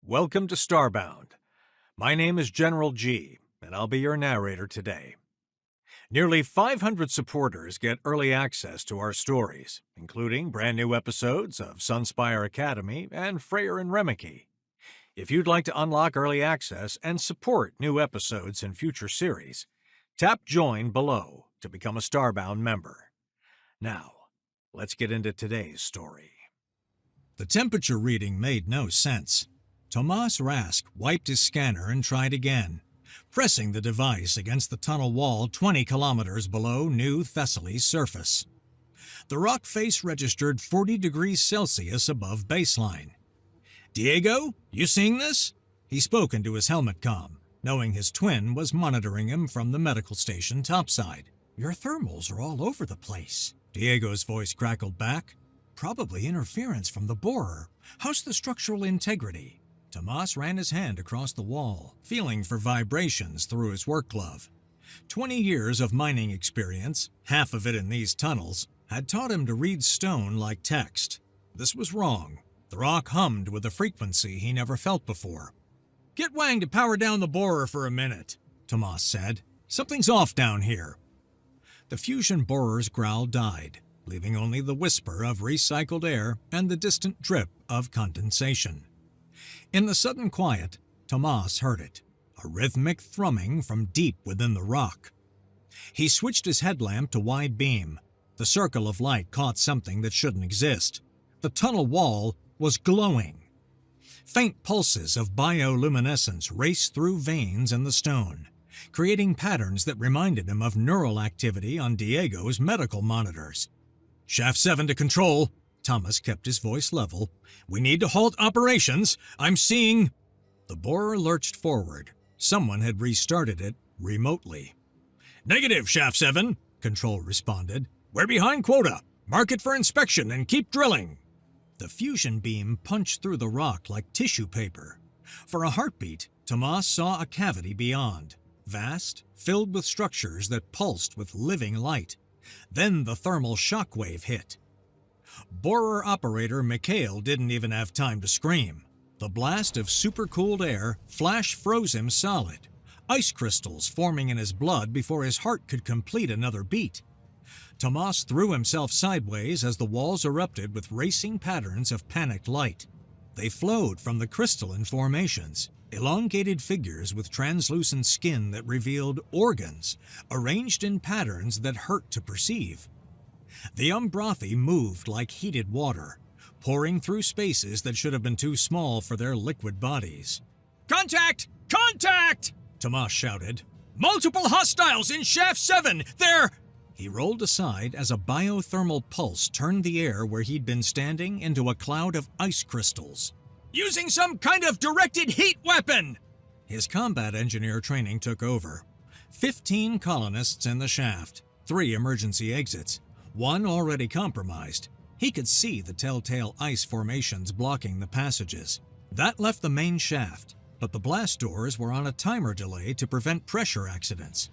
Welcome to Starbound. My name is General G, and I'll be your narrator today. Nearly 500 supporters get early access to our stories, including brand new episodes of Sunspire Academy and Freyr and Remeke. If you'd like to unlock early access and support new episodes in future series, tap Join below to become a Starbound member. Now, let's get into today's story. The temperature reading made no sense. Tomas Rask wiped his scanner and tried again, pressing the device against the tunnel wall 20 kilometers below New Thessaly's surface. The rock face registered 40 degrees Celsius above baseline. "Diego, you seeing this?" He spoke into his helmet comm, knowing his twin was monitoring him from the medical station topside. "Your thermals are all over the place." Diego's voice crackled back. "Probably interference from the borer. How's the structural integrity?" Tomas ran his hand across the wall, feeling for vibrations through his work glove. 20 years of mining experience, half of it in these tunnels, had taught him to read stone like text. This was wrong. The rock hummed with a frequency he never felt before. "Get Wang to power down the borer for a minute," Tomas said. "Something's off down here." The fusion borer's growl died, leaving only the whisper of recycled air and the distant drip of condensation. In the sudden quiet, Tomas heard it, a rhythmic thrumming from deep within the rock. He switched his headlamp to wide beam. The circle of light caught something that shouldn't exist. The tunnel wall was glowing. Faint pulses of bioluminescence raced through veins in the stone, creating patterns that reminded him of neural activity on Diego's medical monitors. "Shaft 7 to control." Thomas kept his voice level. "We need to halt operations. I'm seeing—" The borer lurched forward. Someone had restarted it remotely. "Negative, Shaft 7, Control responded. "We're behind quota. Mark it for inspection and keep drilling." The fusion beam punched through the rock like tissue paper. For a heartbeat, Tomas saw a cavity beyond, vast, filled with structures that pulsed with living light. Then the thermal shockwave hit. Borer operator Mikhail didn't even have time to scream. The blast of supercooled air flash froze him solid, ice crystals forming in his blood before his heart could complete another beat. Tomas threw himself sideways as the walls erupted with racing patterns of panicked light. They flowed from the crystalline formations, elongated figures with translucent skin that revealed organs, arranged in patterns that hurt to perceive. The Umbrathi moved like heated water, pouring through spaces that should have been too small for their liquid bodies. "Contact! Contact!" Tomas shouted. "Multiple hostiles in Shaft 7! They're—" He rolled aside as a biothermal pulse turned the air where he'd been standing into a cloud of ice crystals. "Using some kind of directed heat weapon!" His combat engineer training took over. 15 colonists in the shaft, 3 emergency exits, 1 already compromised. He could see the telltale ice formations blocking the passages. That left the main shaft, but the blast doors were on a timer delay to prevent pressure accidents.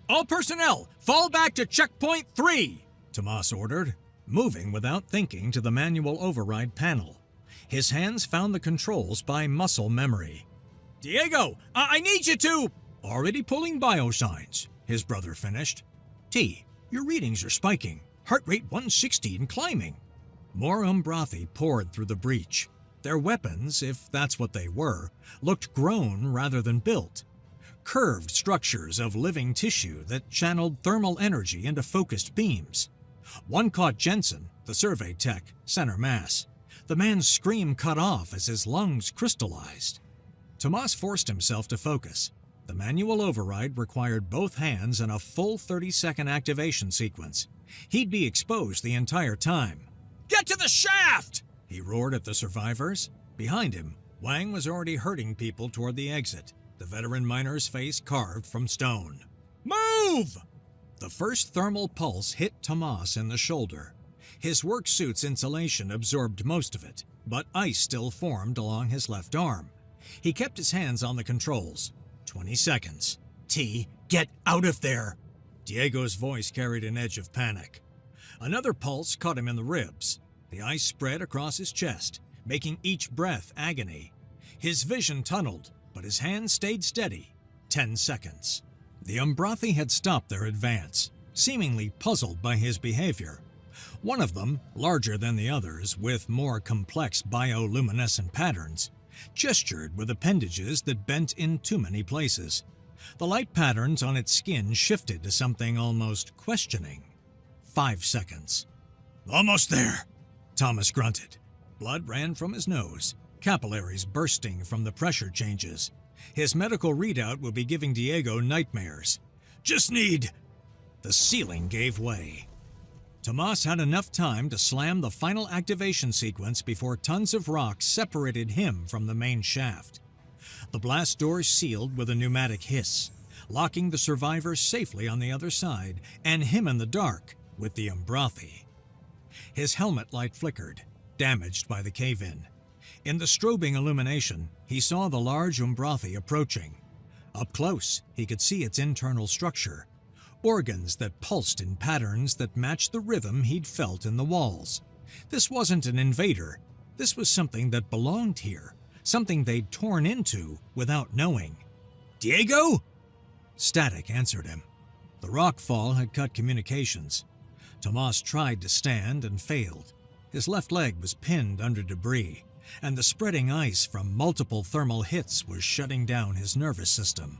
"All personnel, fall back to checkpoint 3, Tomas ordered, moving without thinking to the manual override panel. His hands found the controls by muscle memory. "Diego, I need you to—" "Already pulling biosigns," his brother finished. "T, your readings are spiking. Heart rate 160 and climbing." More Umbrathi poured through the breach. Their weapons, if that's what they were, looked grown rather than built. Curved structures of living tissue that channeled thermal energy into focused beams. One caught Jensen, the survey tech, center mass. The man's scream cut off as his lungs crystallized. Tomas forced himself to focus. The manual override required both hands and a full 30-second activation sequence. He'd be exposed the entire time. "Get to the shaft!" he roared at the survivors. Behind him, Wang was already herding people toward the exit, the veteran miner's face carved from stone. "Move!" The first thermal pulse hit Tomas in the shoulder. His work suit's insulation absorbed most of it, but ice still formed along his left arm. He kept his hands on the controls. 20 seconds. "T, get out of there!" Diego's voice carried an edge of panic. Another pulse caught him in the ribs. The ice spread across his chest, making each breath agony. His vision tunneled, but his hand stayed steady. 10 seconds. The Umbrathi had stopped their advance, seemingly puzzled by his behavior. One of them, larger than the others, with more complex bioluminescent patterns, gestured with appendages that bent in too many places. The light patterns on its skin shifted to something almost questioning. 5 seconds. "Almost there," Thomas grunted. Blood ran from his nose, capillaries bursting from the pressure changes. His medical readout would be giving Diego nightmares. "Just need—" The ceiling gave way. Tomas had enough time to slam the final activation sequence before tons of rock separated him from the main shaft. The blast door sealed with a pneumatic hiss, locking the survivors safely on the other side, and him in the dark with the Umbrathi. His helmet light flickered, damaged by the cave-in. In the strobing illumination, he saw the large Umbrathi approaching. Up close, he could see its internal structure. Organs that pulsed in patterns that matched the rhythm he'd felt in the walls. This wasn't an invader. This was something that belonged here, something they'd torn into without knowing. "Diego?" Static answered him. The rock fall had cut communications. Tomas tried to stand and failed. His left leg was pinned under debris, and the spreading ice from multiple thermal hits was shutting down his nervous system.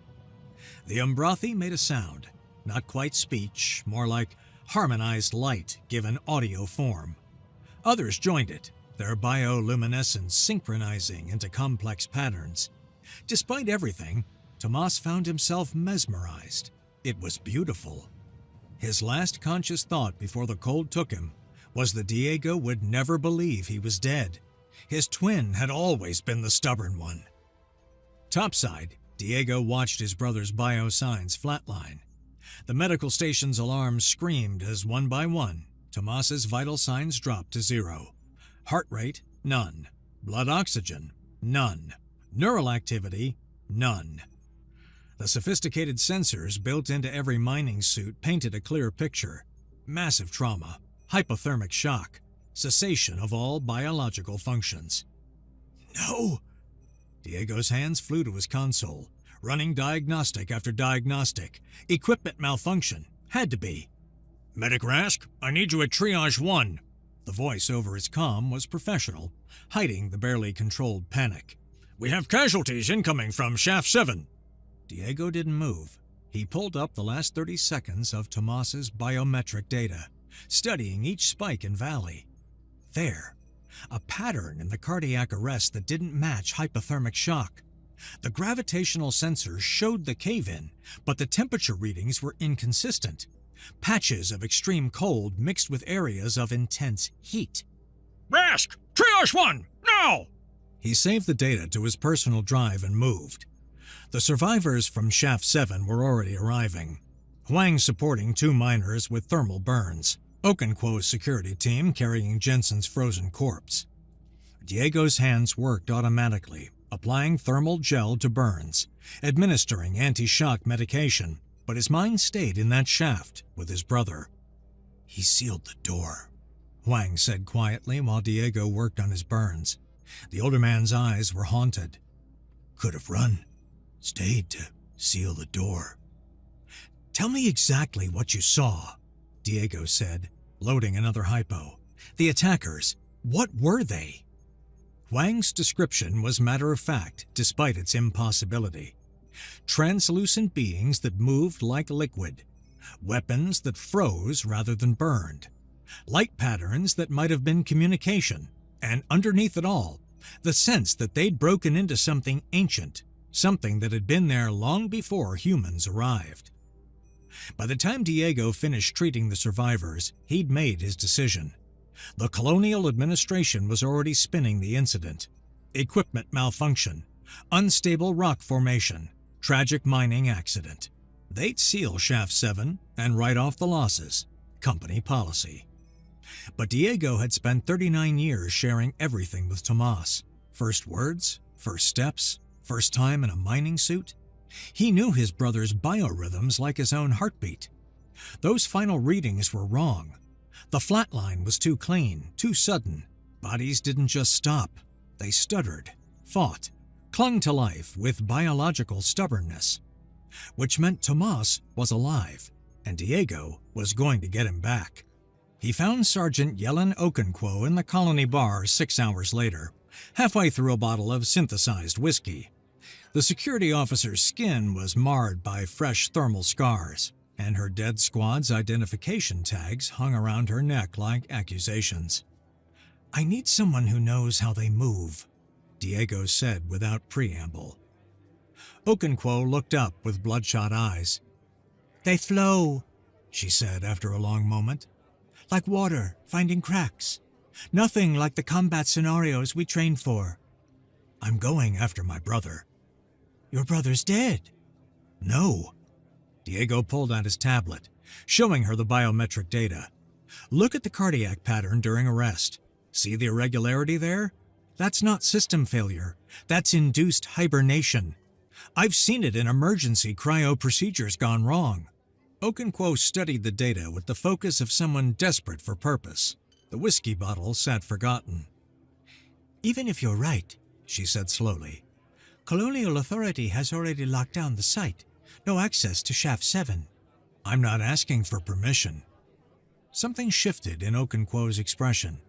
The Umbrathi made a sound, not quite speech, more like harmonized light given audio form. Others joined it, their bioluminescence synchronizing into complex patterns. Despite everything, Tomas found himself mesmerized. It was beautiful. His last conscious thought before the cold took him was that Diego would never believe he was dead. His twin had always been the stubborn one. Topside, Diego watched his brother's biosigns flatline. The medical station's alarms screamed as one by one, Tomas's vital signs dropped to 0. Heart rate, none. Blood oxygen, none. Neural activity, none. The sophisticated sensors built into every mining suit painted a clear picture. Massive trauma, hypothermic shock, cessation of all biological functions. "No!" Diego's hands flew to his console, running diagnostic after diagnostic. Equipment malfunction. Had to be. "Medic Rask, I need you at Triage 1. The voice over his comm was professional, hiding the barely controlled panic. "We have casualties incoming from Shaft 7. Diego didn't move. He pulled up the last 30 seconds of Tomas's biometric data, studying each spike and valley. There, a pattern in the cardiac arrest that didn't match hypothermic shock. The gravitational sensors showed the cave-in, but the temperature readings were inconsistent. Patches of extreme cold mixed with areas of intense heat. "Rask! Triage 1! Now!" He saved the data to his personal drive and moved. The survivors from Shaft 7 were already arriving. Huang supporting 2 miners with thermal burns. Okenquo's security team carrying Jensen's frozen corpse. Diego's hands worked automatically, applying thermal gel to burns, administering anti-shock medication, but his mind stayed in that shaft with his brother. "He sealed the door," Huang said quietly while Diego worked on his burns. The older man's eyes were haunted. "Could have run. Stayed to seal the door." "Tell me exactly what you saw," Diego said, loading another hypo. "The attackers, what were they?" Huang's description was matter-of-fact despite its impossibility. Translucent beings that moved like liquid. Weapons that froze rather than burned. Light patterns that might have been communication. And underneath it all, the sense that they'd broken into something ancient, something that had been there long before humans arrived. By the time Diego finished treating the survivors, he'd made his decision. The colonial administration was already spinning the incident. Equipment malfunction, unstable rock formation, tragic mining accident. They'd seal Shaft 7 and write off the losses. Company policy. But Diego had spent 39 years sharing everything with Tomas. First words, first steps, first time in a mining suit. He knew his brother's biorhythms like his own heartbeat. Those final readings were wrong. The flatline was too clean, too sudden. Bodies didn't just stop. They stuttered, fought, clung to life with biological stubbornness, which meant Tomas was alive, and Diego was going to get him back. He found Sergeant Yellen Okonkwo in the colony bar 6 hours later, halfway through a bottle of synthesized whiskey. The security officer's skin was marred by fresh thermal scars, and her dead squad's identification tags hung around her neck like accusations. "I need someone who knows how they move," Diego said without preamble. Okonkwo looked up with bloodshot eyes. "They flow," she said after a long moment. "Like water, finding cracks. Nothing like the combat scenarios we trained for." "I'm going after my brother." "Your brother's dead." "No." Diego pulled out his tablet, showing her the biometric data. "Look at the cardiac pattern during arrest. See the irregularity there? That's not system failure. That's induced hibernation. I've seen it in emergency cryo procedures gone wrong." Okonkwo studied the data with the focus of someone desperate for purpose. The whiskey bottle sat forgotten. "Even if you're right," she said slowly, "Colonial Authority has already locked down the site. No access to Shaft 7. "I'm not asking for permission." Something shifted in Okonkwo's expression.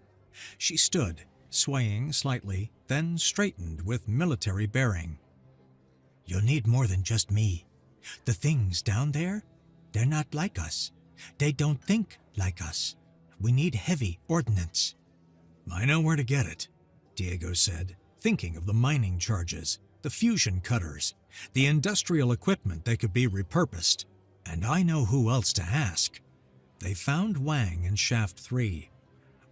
She stood, swaying slightly, then straightened with military bearing. "You'll need more than just me. The things down there, they're not like us. They don't think like us. We need heavy ordnance." "I know where to get it," Diego said, thinking of the mining charges, the fusion cutters, the industrial equipment that could be repurposed. "And I know who else to ask." They found Wang in Shaft 3,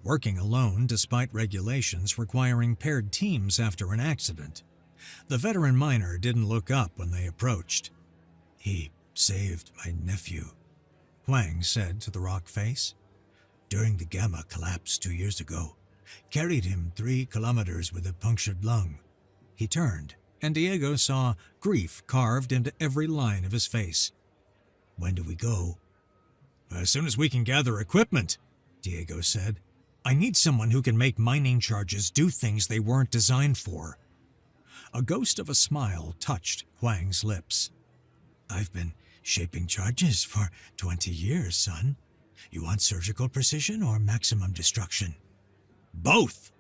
working alone despite regulations requiring paired teams after an accident. The veteran miner didn't look up when they approached. "He saved my nephew," Wang said to the rock face. "During the Gamma collapse 2 years ago. Carried him 3 kilometers with a punctured lung." He turned, and Diego saw grief carved into every line of his face. "When do we go?" "As soon as we can gather equipment," Diego said. "I need someone who can make mining charges do things they weren't designed for." A ghost of a smile touched Wang's lips. "I've been shaping charges for 20 years, son. You want surgical precision or maximum destruction?" "Both!"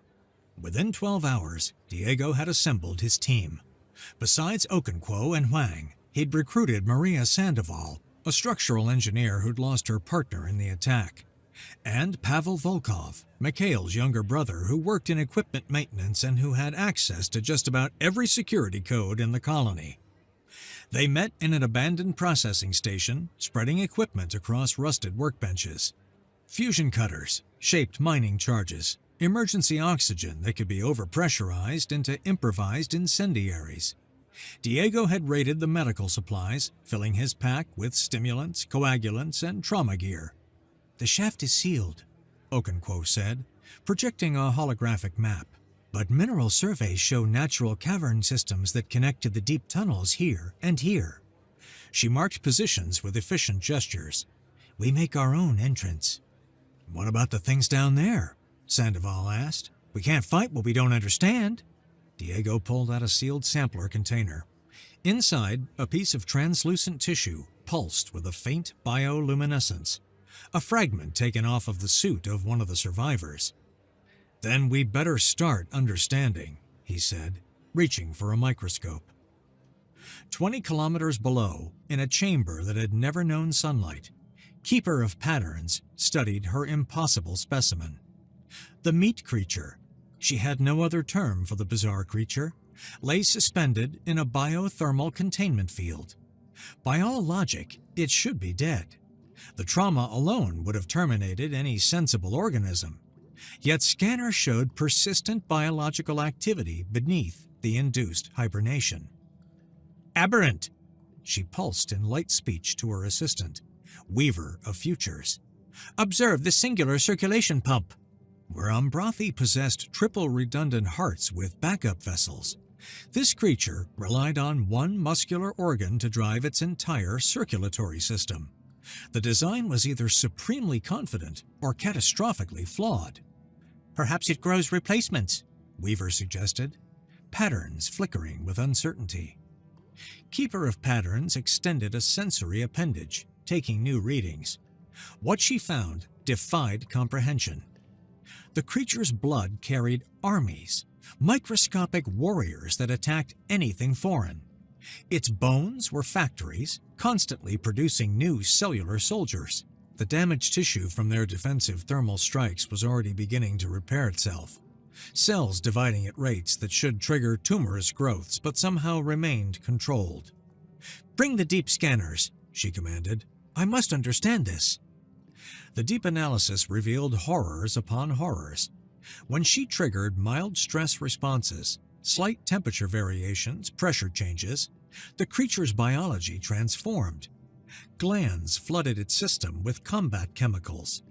Within 12 hours, Diego had assembled his team. Besides Okonkwo and Wang, he'd recruited Maria Sandoval, a structural engineer who'd lost her partner in the attack, and Pavel Volkov, Mikhail's younger brother who worked in equipment maintenance and who had access to just about every security code in the colony. They met in an abandoned processing station, spreading equipment across rusted workbenches. Fusion cutters, shaped mining charges, emergency oxygen that could be overpressurized into improvised incendiaries. Diego had raided the medical supplies, filling his pack with stimulants, coagulants, and trauma gear. "The shaft is sealed," Okonkwo said, projecting a holographic map. "But mineral surveys show natural cavern systems that connect to the deep tunnels here and here." She marked positions with efficient gestures. "We make our own entrance." "What about the things down there?" Sandoval asked. "We can't fight what we don't understand." Diego pulled out a sealed sampler container. Inside, a piece of translucent tissue pulsed with a faint bioluminescence, a fragment taken off of the suit of one of the survivors. "Then we better start understanding," he said, reaching for a microscope. 20 kilometers below, in a chamber that had never known sunlight, Keeper of Patterns studied her impossible specimen. The meat creature, she had no other term for the bizarre creature, lay suspended in a biothermal containment field. By all logic, it should be dead. The trauma alone would have terminated any sensible organism. Yet scanners showed persistent biological activity beneath the induced hibernation. "Aberrant!" She pulsed in light speech to her assistant, Weaver of Futures. "Observe the singular circulation pump." Where Ambrathi possessed triple redundant hearts with backup vessels, this creature relied on one muscular organ to drive its entire circulatory system. The design was either supremely confident or catastrophically flawed. "Perhaps it grows replacements," Weaver suggested. patterns flickering with uncertainty. Keeper of Patterns extended a sensory appendage, taking new readings. What she found defied comprehension. The creature's blood carried armies, microscopic warriors that attacked anything foreign. Its bones were factories, constantly producing new cellular soldiers. The damaged tissue from their defensive thermal strikes was already beginning to repair itself. Cells dividing at rates that should trigger tumorous growths but somehow remained controlled. "Bring the deep scanners," she commanded. "I must understand this." The deep analysis revealed horrors upon horrors. When she triggered mild stress responses, slight temperature variations, pressure changes, the creature's biology transformed. Glands flooded its system with combat chemicals.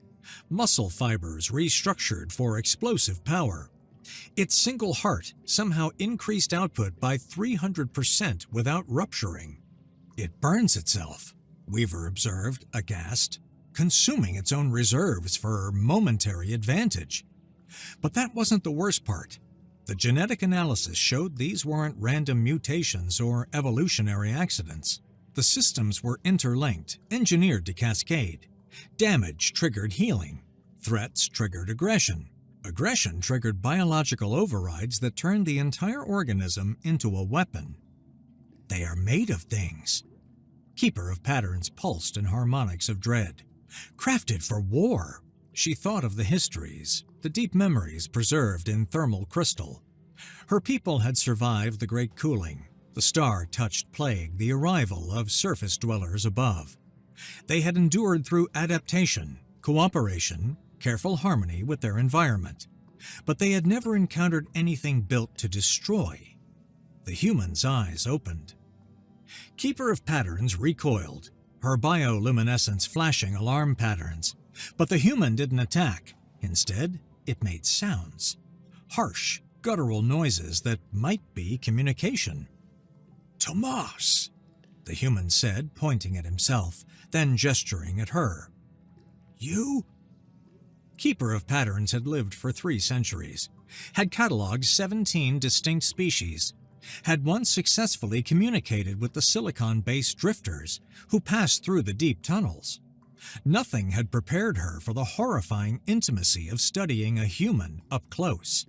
Muscle fibers restructured for explosive power. Its single heart somehow increased output by 300% without rupturing. "It burns itself," Weaver observed, aghast, consuming its own reserves for momentary advantage. But that wasn't the worst part. The genetic analysis showed these weren't random mutations or evolutionary accidents. The systems were interlinked, engineered to cascade. Damage triggered healing. Threats triggered aggression. Aggression triggered biological overrides that turned the entire organism into a weapon. "They are made of things." Keeper of Patterns pulsed in harmonics of dread. "Crafted for war." She thought of the histories, the deep memories preserved in thermal crystal. Her people had survived the Great Cooling, the star-touched plague, the arrival of surface dwellers above. They had endured through adaptation, cooperation, careful harmony with their environment. But they had never encountered anything built to destroy. The human's eyes opened. Keeper of Patterns recoiled, her bioluminescence flashing alarm patterns. But the human didn't attack. Instead, it made sounds. Harsh, guttural noises that might be communication. "Tomas," the human said, pointing at himself, then gesturing at her. "You?" Keeper of Patterns had lived for 3 centuries, had catalogued 17 distinct species, had once successfully communicated with the silicon-based drifters who passed through the deep tunnels. Nothing had prepared her for the horrifying intimacy of studying a human up close.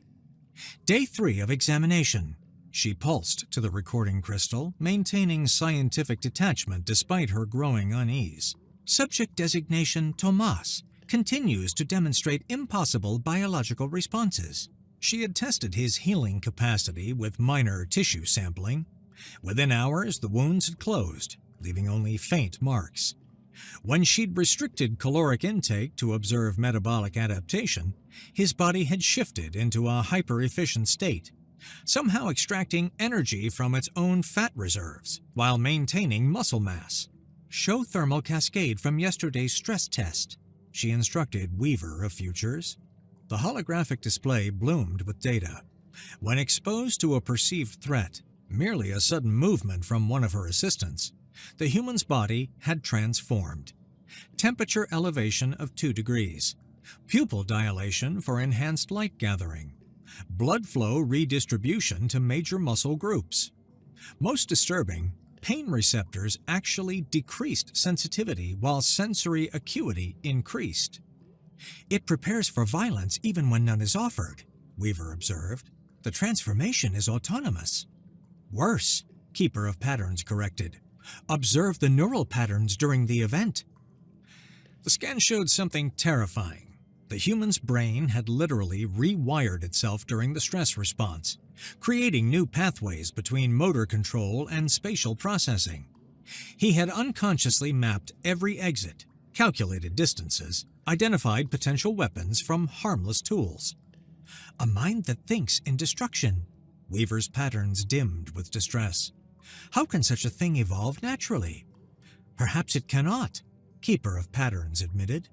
Day 3 of examination. She pulsed to the recording crystal, maintaining scientific detachment despite her growing unease. Subject designation Tomas continues to demonstrate impossible biological responses. She had tested his healing capacity with minor tissue sampling. Within hours, the wounds had closed, leaving only faint marks. When she'd restricted caloric intake to observe metabolic adaptation, his body had shifted into a hyper-efficient state, somehow extracting energy from its own fat reserves while maintaining muscle mass. "Show thermal cascade from yesterday's stress test," she instructed Weaver of Futures. The holographic display bloomed with data. When exposed to a perceived threat, merely a sudden movement from one of her assistants, the human's body had transformed. Temperature elevation of 2 degrees. Pupil dilation for enhanced light gathering. Blood flow redistribution to major muscle groups. Most disturbing, pain receptors actually decreased sensitivity while sensory acuity increased. "It prepares for violence even when none is offered," Weaver observed. "The transformation is autonomous." "Worse," Keeper of Patterns corrected. "Observe the neural patterns during the event." The scan showed something terrifying. The human's brain had literally rewired itself during the stress response, creating new pathways between motor control and spatial processing. He had unconsciously mapped every exit, calculated distances, identified potential weapons from harmless tools. "A mind that thinks in destruction." Weaver's patterns dimmed with distress. "How can such a thing evolve naturally?" "Perhaps it cannot," Keeper of Patterns admitted.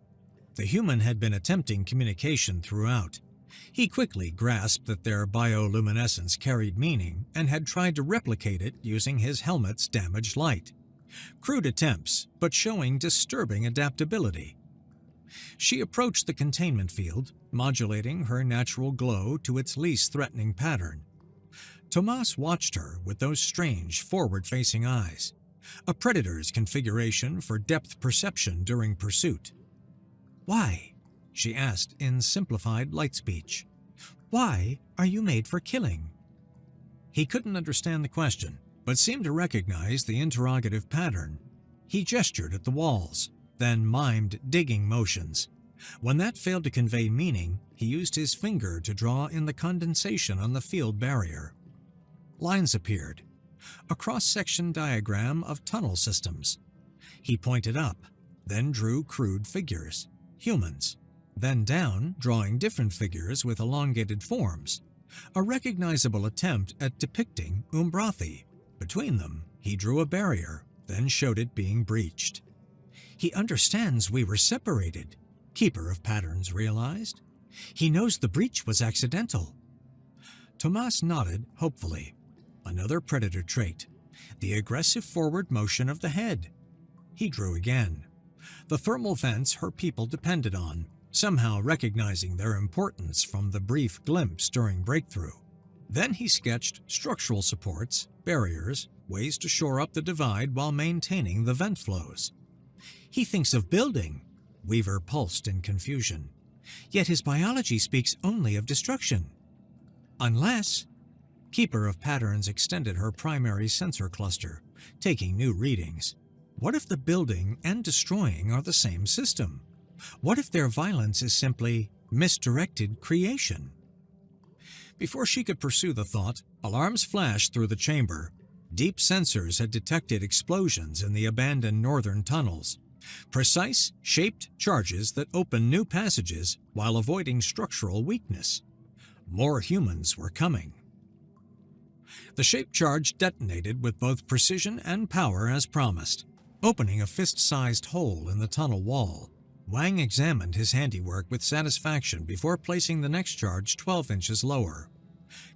The human had been attempting communication throughout. He quickly grasped that their bioluminescence carried meaning and had tried to replicate it using his helmet's damaged light. Crude attempts, but showing disturbing adaptability. She approached the containment field, modulating her natural glow to its least threatening pattern. Tomas watched her with those strange, forward-facing eyes, a predator's configuration for depth perception during pursuit. "Why?" she asked in simplified light speech. "Why are you made for killing?" He couldn't understand the question, but seemed to recognize the interrogative pattern. He gestured at the walls, then mimed digging motions. When that failed to convey meaning, he used his finger to draw in the condensation on the field barrier. Lines appeared, a cross-section diagram of tunnel systems. He pointed up, then drew crude figures, humans, then down, drawing different figures with elongated forms, a recognizable attempt at depicting Umbrathi. Between them, he drew a barrier, then showed it being breached. "He understands we were separated," Keeper of Patterns realized. "He knows the breach was accidental." Tomas nodded hopefully. Another predator trait, the aggressive forward motion of the head. He drew again. The thermal vents her people depended on, somehow recognizing their importance from the brief glimpse during breakthrough. Then he sketched structural supports, barriers, ways to shore up the divide while maintaining the vent flows. "He thinks of building," Weaver pulsed in confusion. "Yet his biology speaks only of destruction. Unless—" Keeper of Patterns extended her primary sensor cluster, taking new readings. What if the building and destroying are the same system? What if their violence is simply misdirected creation? Before she could pursue the thought, alarms flashed through the chamber. Deep sensors had detected explosions in the abandoned northern tunnels. Precise, shaped charges that opened new passages while avoiding structural weakness. More humans were coming. The shaped charge detonated with both precision and power as promised, opening a fist-sized hole in the tunnel wall. Wang examined his handiwork with satisfaction before placing the next charge 12 inches lower.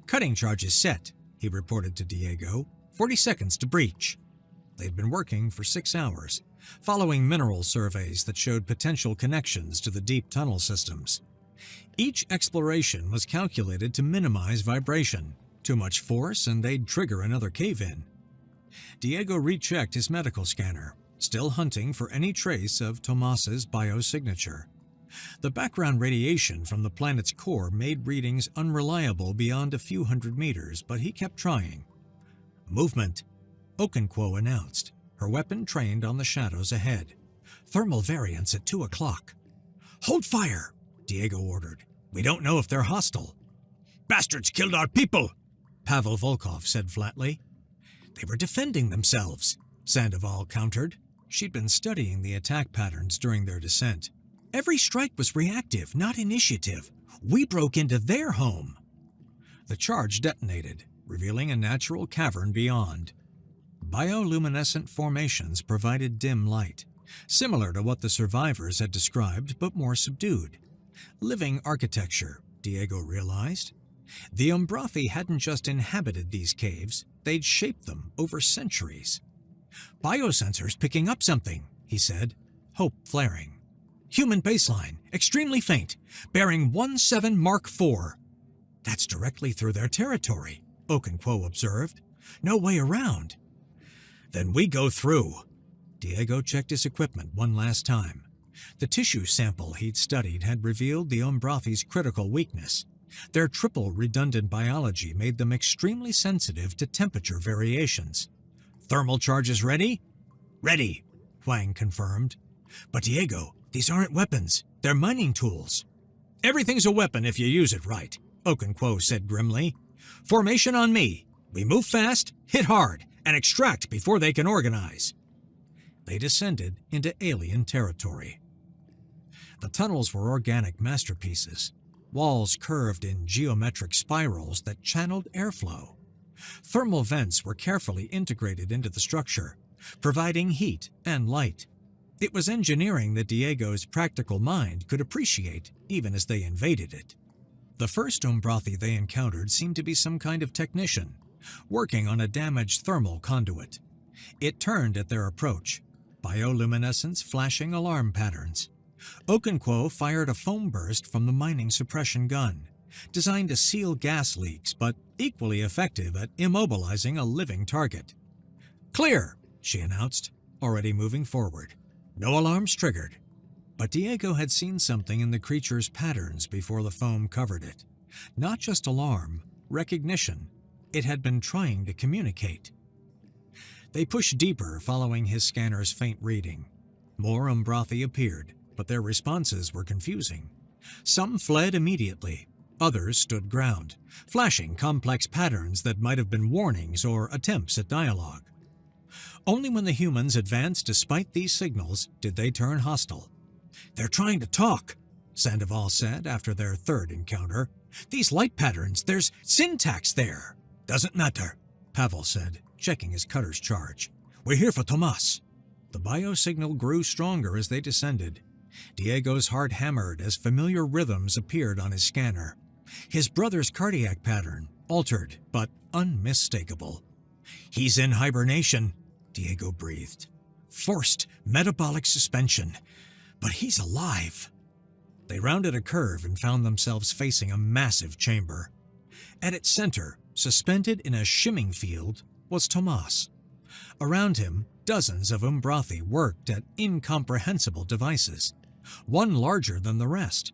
"Cutting charge is set," he reported to Diego. 40 seconds to breach." They'd been working for 6 hours, following mineral surveys that showed potential connections to the deep tunnel systems. Each exploration was calculated to minimize vibration. Too much force and they'd trigger another cave-in. Diego rechecked his medical scanner, still hunting for any trace of Tomas's biosignature. The background radiation from the planet's core made readings unreliable beyond a few hundred meters, but he kept trying. "Movement," Okonkwo announced, her weapon trained on the shadows ahead. "Thermal variance at 2 o'clock. "Hold fire," Diego ordered. "We don't know if they're hostile." "Bastards killed our people," Pavel Volkov said flatly. "They were defending themselves," Sandoval countered. She'd been studying the attack patterns during their descent. "Every strike was reactive, not initiative. We broke into their home." The charge detonated, revealing a natural cavern beyond. Bioluminescent formations provided dim light, similar to what the survivors had described but more subdued. Living architecture, Diego realized. The Umbrathi hadn't just inhabited these caves, they'd shaped them over centuries. "Biosensors picking up something," he said, hope flaring. "Human baseline, extremely faint, bearing 17 Mark IV. "That's directly through their territory," Okonkwo observed. "No way around." "Then we go through." Diego checked his equipment one last time. The tissue sample he'd studied had revealed the Umbrathi's critical weakness. Their triple redundant biology made them extremely sensitive to temperature variations. "Thermal charges ready?" "Ready," Huang confirmed. "But Diego, these aren't weapons. They're mining tools." "Everything's a weapon if you use it right," Okonkwo said grimly. "Formation on me. We move fast, hit hard, and extract before they can organize." They descended into alien territory. The tunnels were organic masterpieces. Walls curved in geometric spirals that channeled airflow. Thermal vents were carefully integrated into the structure, providing heat and light. It was engineering that Diego's practical mind could appreciate even as they invaded it. The first Umbrathi they encountered seemed to be some kind of technician, working on a damaged thermal conduit. It turned at their approach, bioluminescence flashing alarm patterns. Okonkwo fired a foam burst from the mining suppression gun, designed to seal gas leaks but equally effective at immobilizing a living target. "Clear," she announced, already moving forward. No alarms triggered. But Diego had seen something in the creature's patterns before the foam covered it. Not just alarm, recognition. It had been trying to communicate. They pushed deeper following his scanner's faint reading. More Umbrathi appeared, but their responses were confusing. Some fled immediately. Others stood ground, flashing complex patterns that might have been warnings or attempts at dialogue. Only when the humans advanced despite these signals did they turn hostile. "They're trying to talk," Sandoval said after their third encounter. "These light patterns, there's syntax there." "Doesn't matter," Pavel said, checking his cutter's charge. "We're here for Tomas." The biosignal grew stronger as they descended. Diego's heart hammered as familiar rhythms appeared on his scanner. His brother's cardiac pattern, altered but unmistakable. "He's in hibernation," Diego breathed. "Forced metabolic suspension. But he's alive." They rounded a curve and found themselves facing a massive chamber. At its center, suspended in a shimming field, was Tomas. Around him, dozens of Umbrathi worked at incomprehensible devices. One larger than the rest,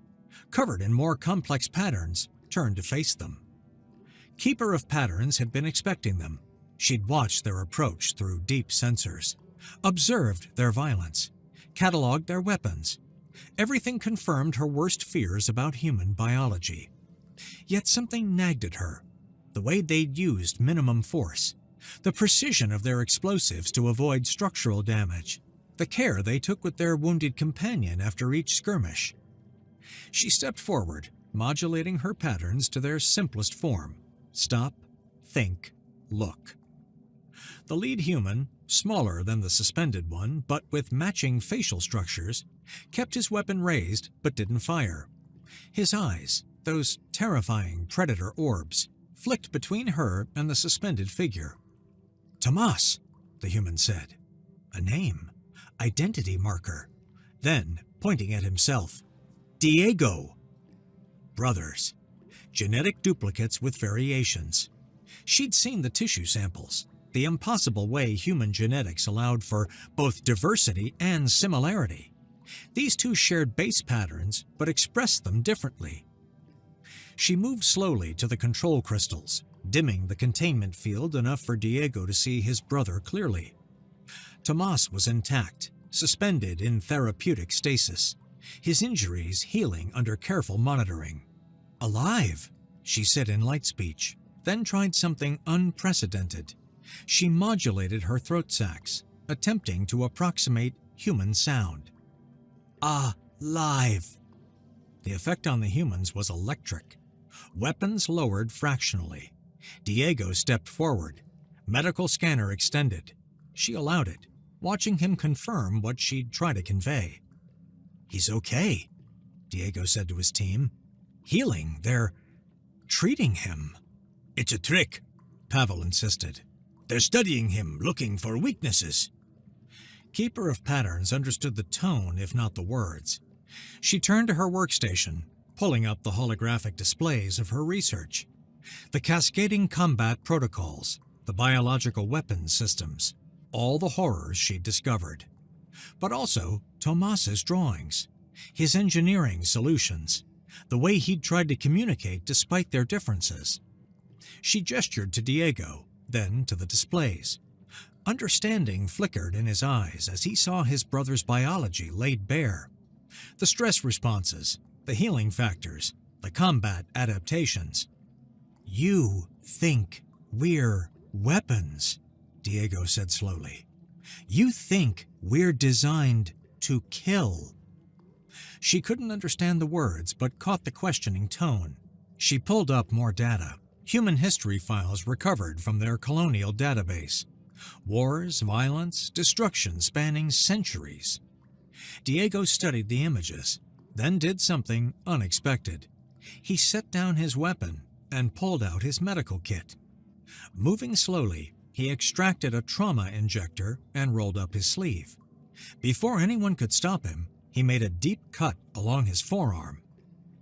covered in more complex patterns, turned to face them. Keeper of Patterns had been expecting them. She'd watched their approach through deep sensors, observed their violence, cataloged their weapons. Everything confirmed her worst fears about human biology. Yet something nagged at her. The way they'd used minimum force, the precision of their explosives to avoid structural damage, the care they took with their wounded companion after each skirmish. She stepped forward, modulating her patterns to their simplest form: stop, think, look. The lead human, smaller than the suspended one but with matching facial structures, kept his weapon raised but didn't fire. His eyes, those terrifying predator orbs, flicked between her and the suspended figure. "Tomas," the human said. A name, identity marker. Then, pointing at himself, "Diego." Brothers. Genetic duplicates with variations. She'd seen the tissue samples, the impossible way human genetics allowed for both diversity and similarity. These two shared base patterns, but expressed them differently. She moved slowly to the control crystals, dimming the containment field enough for Diego to see his brother clearly. Tomas was intact, suspended in therapeutic stasis, his injuries healing under careful monitoring. "Alive," she said in light speech, then tried something unprecedented. She modulated her throat sacs, attempting to approximate human sound. "Alive." The effect on the humans was electric. Weapons lowered fractionally. Diego stepped forward. Medical scanner extended. She allowed it, watching him confirm what she'd tried to convey. "He's okay," Diego said to his team. "Healing, they're treating him." "It's a trick," Pavel insisted. "They're studying him, looking for weaknesses." Keeper of Patterns understood the tone, if not the words. She turned to her workstation, pulling up the holographic displays of her research. The cascading combat protocols, the biological weapons systems, all the horrors she'd discovered. But also Tomas's drawings, his engineering solutions, the way he'd tried to communicate despite their differences. She gestured to Diego, then to the displays. Understanding flickered in his eyes as he saw his brother's biology laid bare. The stress responses, the healing factors, the combat adaptations. "You think we're weapons," Diego said slowly. "You think we're designed to kill." She couldn't understand the words but caught the questioning tone. She pulled up more data, human history files recovered from their colonial database. Wars, violence, destruction spanning centuries. Diego studied the images, then did something unexpected. He set down his weapon and pulled out his medical kit. Moving slowly, he extracted a trauma injector and rolled up his sleeve. Before anyone could stop him, he made a deep cut along his forearm.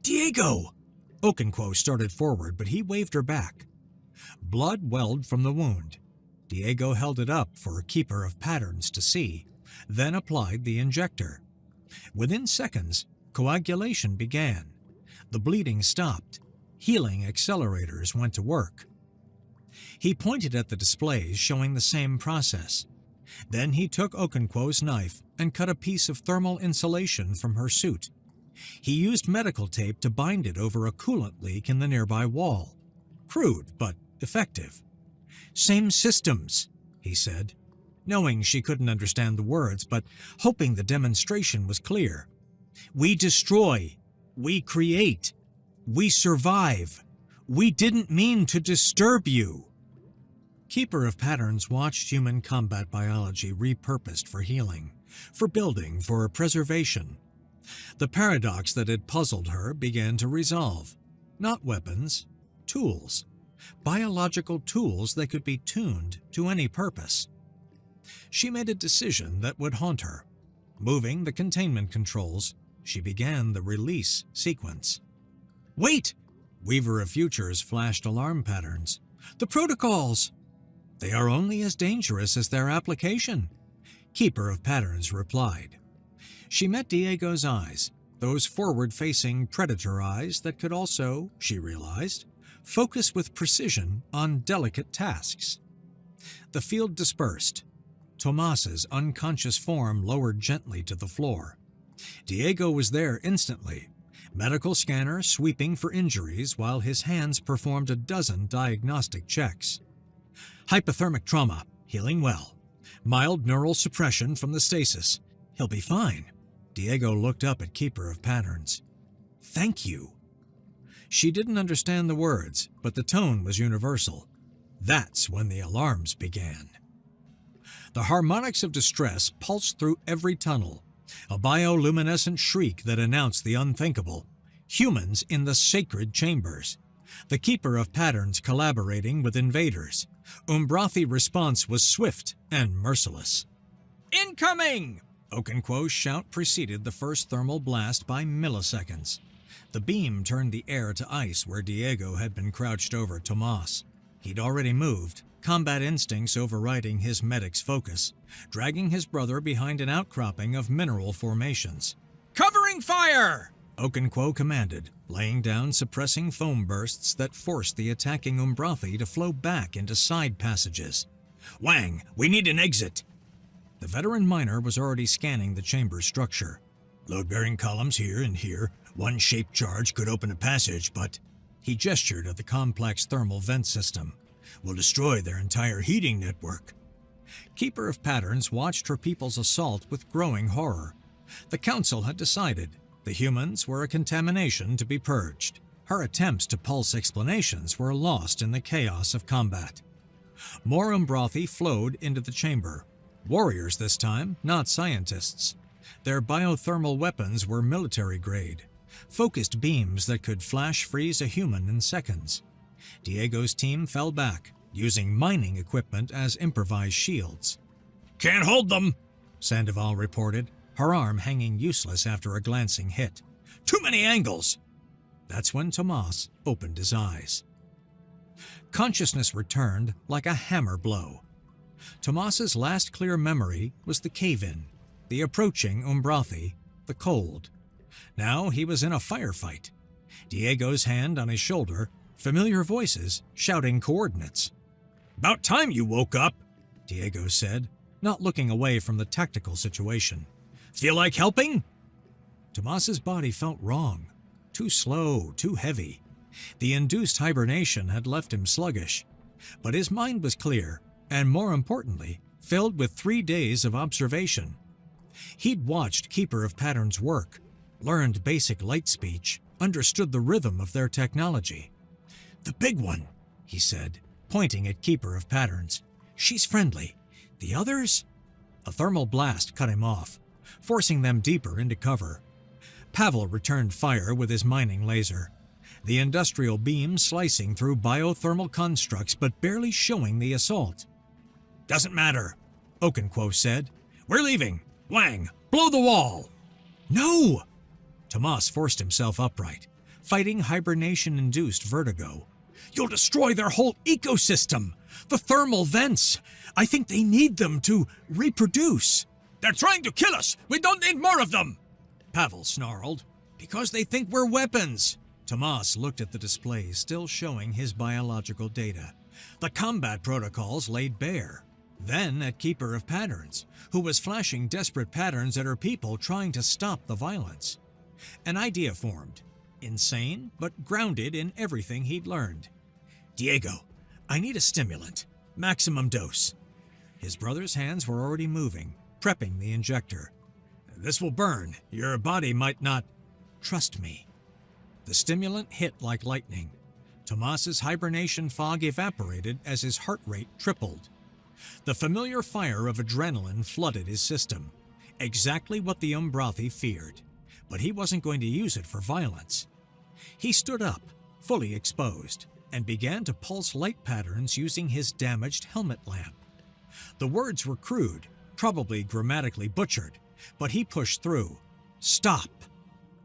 "Diego!" Okonkwo started forward, but he waved her back. Blood welled from the wound. Diego held it up for Keeper of Patterns to see, then applied the injector. Within seconds, coagulation began. The bleeding stopped. Healing accelerators went to work. He pointed at the displays showing the same process. Then he took Okonkwo's knife and cut a piece of thermal insulation from her suit. He used medical tape to bind it over a coolant leak in the nearby wall. Crude, but effective. "Same systems," he said, knowing she couldn't understand the words, but hoping the demonstration was clear. "We destroy. We create. We survive. We didn't mean to disturb you." Keeper of Patterns watched human combat biology repurposed for healing, for building, for preservation. The paradox that had puzzled her began to resolve. Not weapons, tools. Biological tools that could be tuned to any purpose. She made a decision that would haunt her. Moving the containment controls, she began the release sequence. "Wait!" Weaver of Futures flashed alarm patterns. "The protocols!" "They are only as dangerous as their application," Keeper of Patterns replied. She met Diego's eyes, those forward-facing predator eyes that could also, she realized, focus with precision on delicate tasks. The field dispersed. Tomas's unconscious form lowered gently to the floor. Diego was there instantly, medical scanner sweeping for injuries while his hands performed a dozen diagnostic checks. Hypothermic trauma, healing well. Mild neural suppression from the stasis. He'll be fine. Diego looked up at Keeper of Patterns. "Thank you." She didn't understand the words, but the tone was universal. That's when the alarms began. The harmonics of distress pulsed through every tunnel, a bioluminescent shriek that announced the unthinkable. Humans in the sacred chambers. The Keeper of Patterns collaborating with invaders. Umbrathi response was swift and merciless. "Incoming!" Okonkwo's shout preceded the first thermal blast by milliseconds. The beam turned the air to ice where Diego had been crouched over Tomas. He'd already moved, combat instincts overriding his medic's focus, dragging his brother behind an outcropping of mineral formations. "Covering fire!" Okonkwo commanded, laying down suppressing foam bursts that forced the attacking Umbrathi to flow back into side passages. "Wang, we need an exit!" The veteran miner was already scanning the chamber's structure. "Load-bearing columns here and here. One shaped charge could open a passage, but..." He gestured at the complex thermal vent system. "Will destroy their entire heating network." Keeper of Patterns watched her people's assault with growing horror. The council had decided the humans were a contamination to be purged. Her attempts to pulse explanations were lost in the chaos of combat. More Umbrathi flowed into the chamber. Warriors this time, not scientists. Their biothermal weapons were military-grade, focused beams that could flash-freeze a human in seconds. Diego's team fell back, using mining equipment as improvised shields. "Can't hold them," Sandoval reported, her arm hanging useless after a glancing hit. "Too many angles." That's when Tomas opened his eyes. Consciousness returned like a hammer blow. Tomas's last clear memory was the cave-in, the approaching Umbrathi, the cold. Now he was in a firefight. Diego's hand on his shoulder, familiar voices shouting coordinates. "About time you woke up," Diego said, not looking away from the tactical situation. "Feel like helping?" Tomas's body felt wrong. Too slow, too heavy. The induced hibernation had left him sluggish. But his mind was clear, and more importantly, filled with 3 days of observation. He'd watched Keeper of Patterns work, learned basic light speech, understood the rhythm of their technology. "The big one," he said, pointing at Keeper of Patterns. "She's friendly. The others?" A thermal blast cut him off, forcing them deeper into cover. Pavel returned fire with his mining laser, the industrial beam slicing through biothermal constructs but barely showing the assault. "Doesn't matter," Okonkwo said. "We're leaving. Wang, blow the wall!" "No!" Tomas forced himself upright. fighting hibernation-induced vertigo. "You'll destroy their whole ecosystem! The thermal vents! I think they need them to reproduce." "They're trying to kill us! We don't need more of them!" Pavel snarled. "Because they think we're weapons." Tomas looked at the display still showing his biological data. The combat protocols laid bare. Then at Keeper of Patterns, who was flashing desperate patterns at her people trying to stop the violence. An idea formed. Insane, but grounded in everything he'd learned. "Diego, I need a stimulant. Maximum dose." His brother's hands were already moving, prepping the injector. "This will burn. Your body might not." "Trust me." The stimulant hit like lightning. Tomas's hibernation fog evaporated as his heart rate tripled. The familiar fire of adrenaline flooded his system. Exactly what the Umbrathi feared. But he wasn't going to use it for violence. He stood up, fully exposed, and began to pulse light patterns using his damaged helmet lamp. The words were crude, probably grammatically butchered, but he pushed through. Stop.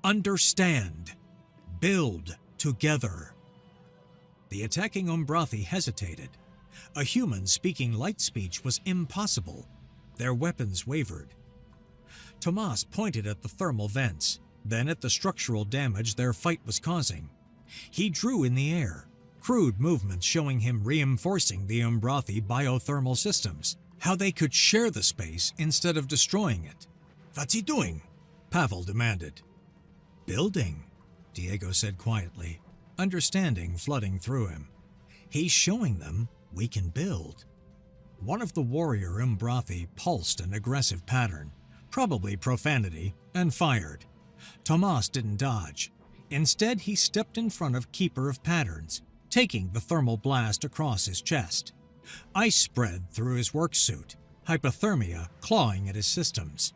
Understand. Build together. The attacking Umbrathi hesitated. A human speaking light speech was impossible. Their weapons wavered. Tomas pointed at the thermal vents, then at the structural damage their fight was causing. He drew in the air, crude movements showing him reinforcing the Umbrathi biothermal systems, how they could share the space instead of destroying it. "What's he doing?" Pavel demanded. "Building," Diego said quietly, understanding flooding through him. "He's showing them we can build." One of the warrior Umbrathi pulsed an aggressive pattern, probably profanity, and fired. Tomas didn't dodge. Instead, he stepped in front of Keeper of Patterns, taking the thermal blast across his chest. Ice spread through his work suit, hypothermia clawing at his systems.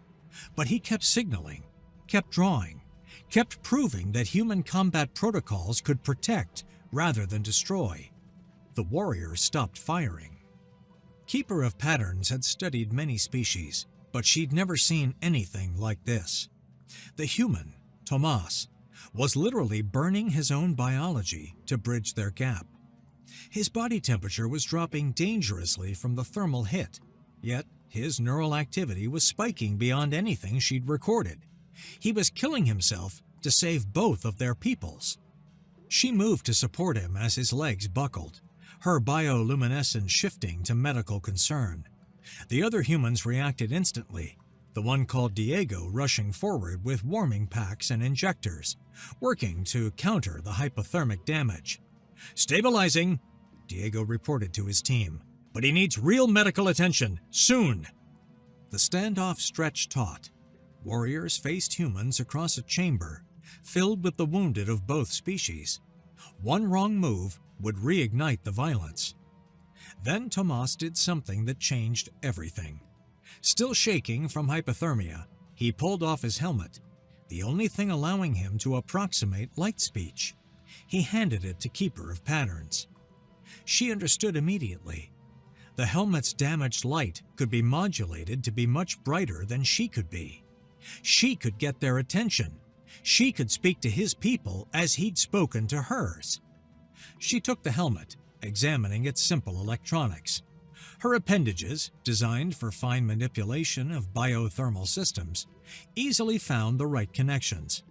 But he kept signaling, kept drawing, kept proving that human combat protocols could protect rather than destroy. The warrior stopped firing. Keeper of Patterns had studied many species, but she'd never seen anything like this. The human, Tomas, was literally burning his own biology to bridge their gap. His body temperature was dropping dangerously from the thermal hit, yet his neural activity was spiking beyond anything she'd recorded. He was killing himself to save both of their peoples. She moved to support him as his legs buckled, her bioluminescence shifting to medical concern. The other humans reacted instantly, the one called Diego rushing forward with warming packs and injectors, working to counter the hypothermic damage. "Stabilizing," Diego reported to his team, "but he needs real medical attention, soon." The standoff stretched taut. Warriors faced humans across a chamber, filled with the wounded of both species. One wrong move would reignite the violence. Then Tomas did something that changed everything. Still shaking from hypothermia, he pulled off his helmet, the only thing allowing him to approximate light speech. He handed it to Keeper of Patterns. She understood immediately. The helmet's damaged light could be modulated to be much brighter than she could be. She could get their attention. She could speak to his people as he'd spoken to hers. She took the helmet, examining its simple electronics. Her appendages, designed for fine manipulation of biothermal systems, easily found the right connections.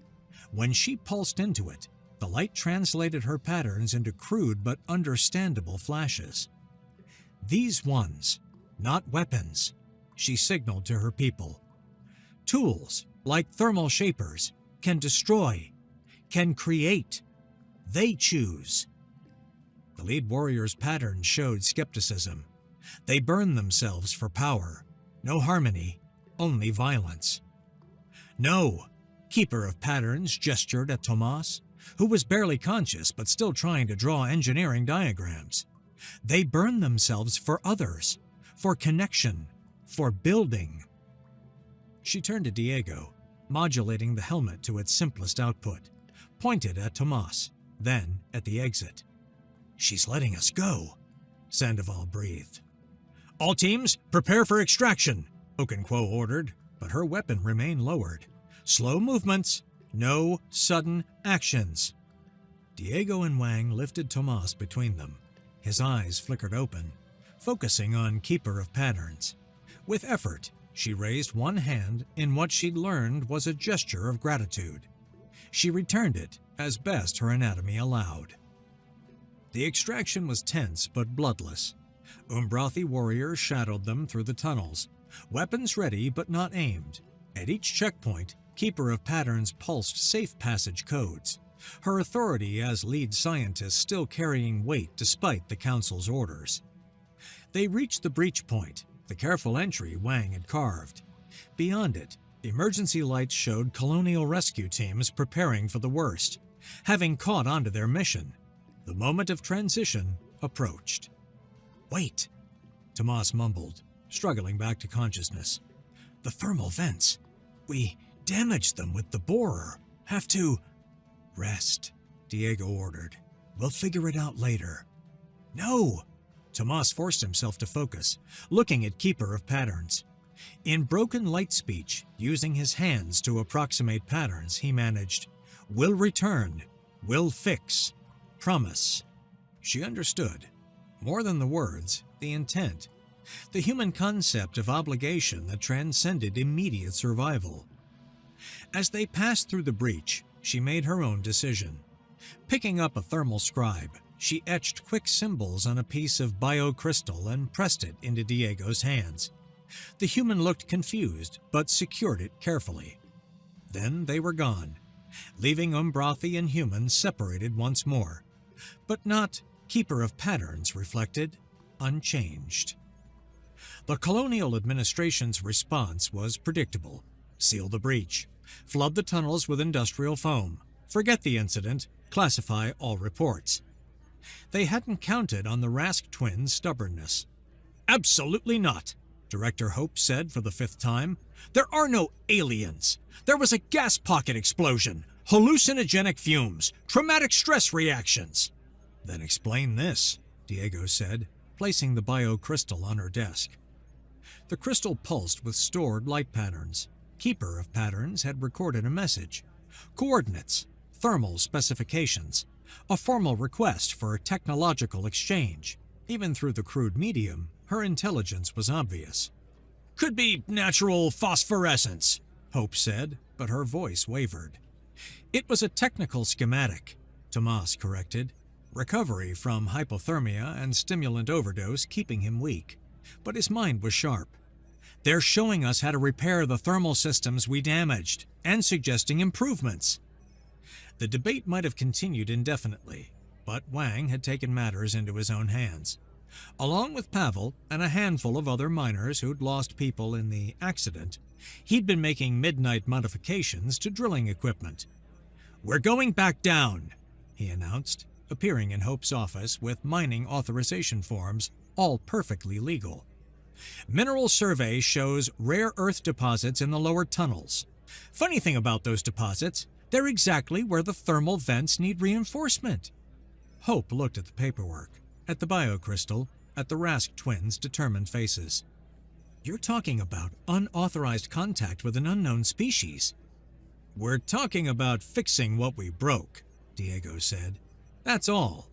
When she pulsed into it, the light translated her patterns into crude but understandable flashes. "These ones, not weapons," she signaled to her people. "Tools, like thermal shapers, can destroy, can create. They choose." The lead warrior's patterns showed skepticism. They burned themselves for power. No harmony, only violence. "No," Keeper of Patterns gestured at Tomas, who was barely conscious but still trying to draw engineering diagrams. "They burn themselves for others, for connection, for building." She turned to Diego, modulating the helmet to its simplest output, pointed at Tomas, then at the exit. "She's letting us go," Sandoval breathed. "All teams, prepare for extraction," Okonkwo ordered, but her weapon remained lowered. "Slow movements, no sudden actions." Diego and Wang lifted Tomas between them. His eyes flickered open, focusing on Keeper of Patterns. With effort, she raised one hand in what she'd learned was a gesture of gratitude. She returned it as best her anatomy allowed. The extraction was tense but bloodless. Umbrathi warriors shadowed them through the tunnels, weapons ready but not aimed. At each checkpoint, Keeper of Patterns pulsed safe passage codes, her authority as lead scientist still carrying weight despite the Council's orders. They reached the breach point, the careful entry Wang had carved. Beyond it, emergency lights showed colonial rescue teams preparing for the worst, having caught onto their mission. The moment of transition approached. "Wait," Tomas mumbled, struggling back to consciousness. "The thermal vents. We damaged them with the borer. Have to—" "Rest," Diego ordered. "We'll figure it out later." "No!" Tomas forced himself to focus, looking at Keeper of Patterns. In broken light speech, using his hands to approximate patterns, he managed, "Will return. Will fix. Promise." She understood. More than the words, the intent. The human concept of obligation that transcended immediate survival. As they passed through the breach, she made her own decision. Picking up a thermal scribe, she etched quick symbols on a piece of biocrystal and pressed it into Diego's hands. The human looked confused, but secured it carefully. Then they were gone, leaving Umbrathi and humans separated once more. But not, Keeper of Patterns reflected, unchanged. The colonial administration's response was predictable. Seal the breach. Flood the tunnels with industrial foam. Forget the incident. Classify all reports. They hadn't counted on the Rask twins' stubbornness. "Absolutely not," Director Hope said for the 5th time. "There are no aliens. There was a gas pocket explosion, hallucinogenic fumes, traumatic stress reactions." "Then explain this," Diego said, placing the biocrystal on her desk. The crystal pulsed with stored light patterns. Keeper of Patterns had recorded a message. Coordinates, thermal specifications, a formal request for technological exchange. Even through the crude medium, her intelligence was obvious. "Could be natural phosphorescence," Hope said, but her voice wavered. "It was a technical schematic," Tomas corrected. Recovery from hypothermia and stimulant overdose keeping him weak. But his mind was sharp. "They're showing us how to repair the thermal systems we damaged, and suggesting improvements." The debate might have continued indefinitely, but Wang had taken matters into his own hands. Along with Pavel and a handful of other miners who'd lost people in the accident, he'd been making midnight modifications to drilling equipment. "We're going back down," he announced, appearing in Hope's office with mining authorization forms, all perfectly legal. "Mineral survey shows rare earth deposits in the lower tunnels. Funny thing about those deposits, they're exactly where the thermal vents need reinforcement." Hope looked at the paperwork, at the biocrystal, at the Rask twins' determined faces. "You're talking about unauthorized contact with an unknown species." "We're talking about fixing what we broke," Diego said. "That's all."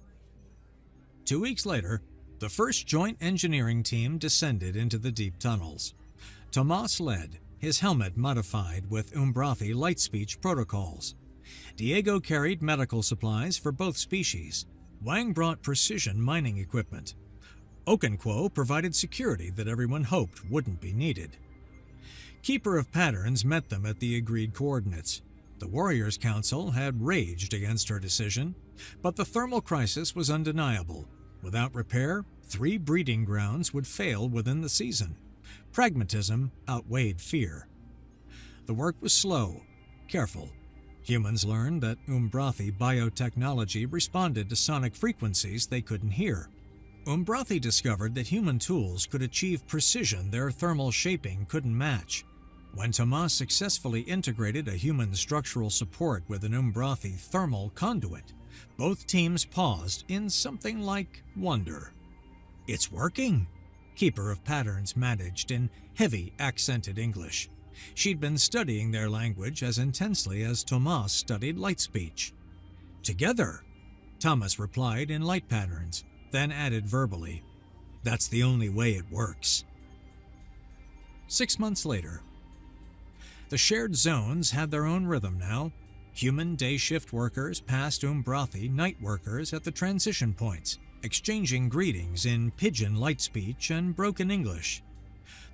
2 weeks later, the first joint engineering team descended into the deep tunnels. Tomas led, his helmet modified with Umbrathi light speech protocols. Diego carried medical supplies for both species. Wang brought precision mining equipment. Okonkwo provided security that everyone hoped wouldn't be needed. Keeper of Patterns met them at the agreed coordinates. The Warriors' Council had raged against her decision, but the thermal crisis was undeniable. Without repair, 3 breeding grounds would fail within the season. Pragmatism outweighed fear. The work was slow, careful. Humans learned that Umbrathi biotechnology responded to sonic frequencies they couldn't hear. Umbrathi discovered that human tools could achieve precision their thermal shaping couldn't match. When Tomas successfully integrated a human structural support with an Umbrathi thermal conduit, both teams paused in something like wonder. "It's working," Keeper of Patterns managed in heavy, accented English. She'd been studying their language as intensely as Tomas studied light speech. "Together," Thomas replied in light patterns, then added verbally, "That's the only way it works." 6 months later. The shared zones had their own rhythm now. Human day shift workers passed Umbrathi night workers at the transition points, exchanging greetings in pidgin light speech and broken English.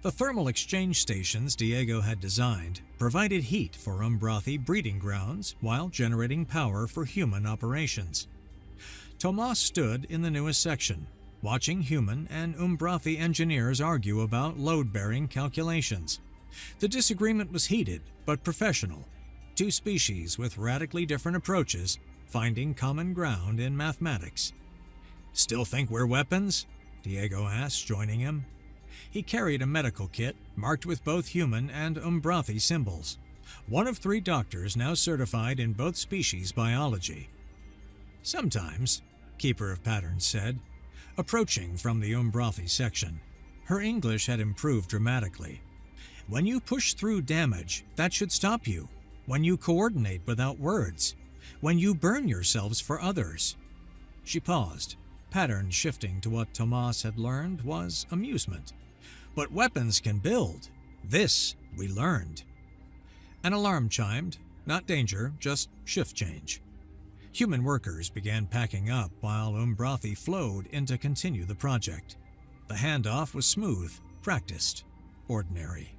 The thermal exchange stations Diego had designed provided heat for Umbrathi breeding grounds while generating power for human operations. Tomas stood in the newest section, watching human and Umbrathi engineers argue about load-bearing calculations. The disagreement was heated but professional. Two species with radically different approaches finding common ground in mathematics. "Still think we're weapons?" Diego asked, joining him. He carried a medical kit marked with both human and Umbrathi symbols. One of 3 doctors now certified in both species biology. "Sometimes," Keeper of Patterns said, approaching from the Umbrathi section. Her English had improved dramatically. "When you push through damage, that should stop you. When you coordinate without words. When you burn yourselves for others." She paused, pattern shifting to what Tomas had learned was amusement. "But weapons can build. This we learned." An alarm chimed. Not danger, just shift change. Human workers began packing up while Umbrathi flowed in to continue the project. The handoff was smooth, practiced, ordinary.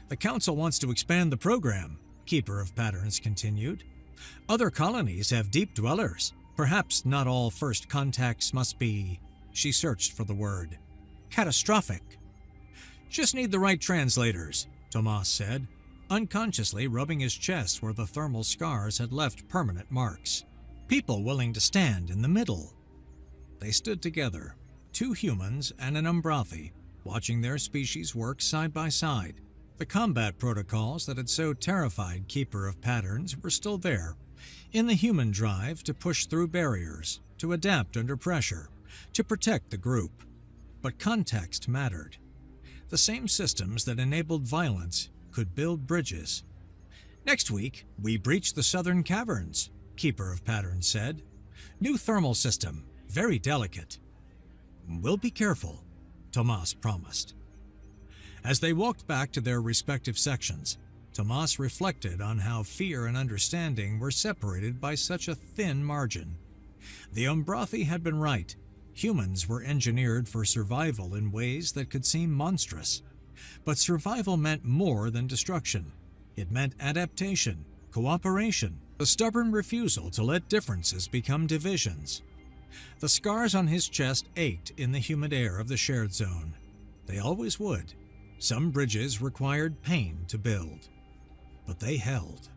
"The Council wants to expand the program," Keeper of Patterns continued. "Other colonies have deep dwellers. Perhaps not all first contacts must be," she searched for the word, "catastrophic." "Just need the right translators," Tomas said, unconsciously rubbing his chest where the thermal scars had left permanent marks. "People willing to stand in the middle." They stood together, 2 humans and an Umbrathi, watching their species work side by side. The combat protocols that had so terrified Keeper of Patterns were still there, in the human drive to push through barriers, to adapt under pressure, to protect the group. But context mattered. The same systems that enabled violence could build bridges. "Next week, we breach the southern caverns," Keeper of Patterns said. "New thermal system, very delicate." "We'll be careful," Tomas promised. As they walked back to their respective sections, Tomas reflected on how fear and understanding were separated by such a thin margin. The Umbrathi had been right. Humans were engineered for survival in ways that could seem monstrous. But survival meant more than destruction. It meant adaptation, cooperation, a stubborn refusal to let differences become divisions. The scars on his chest ached in the humid air of the shared zone. They always would. Some bridges required pain to build, but they held.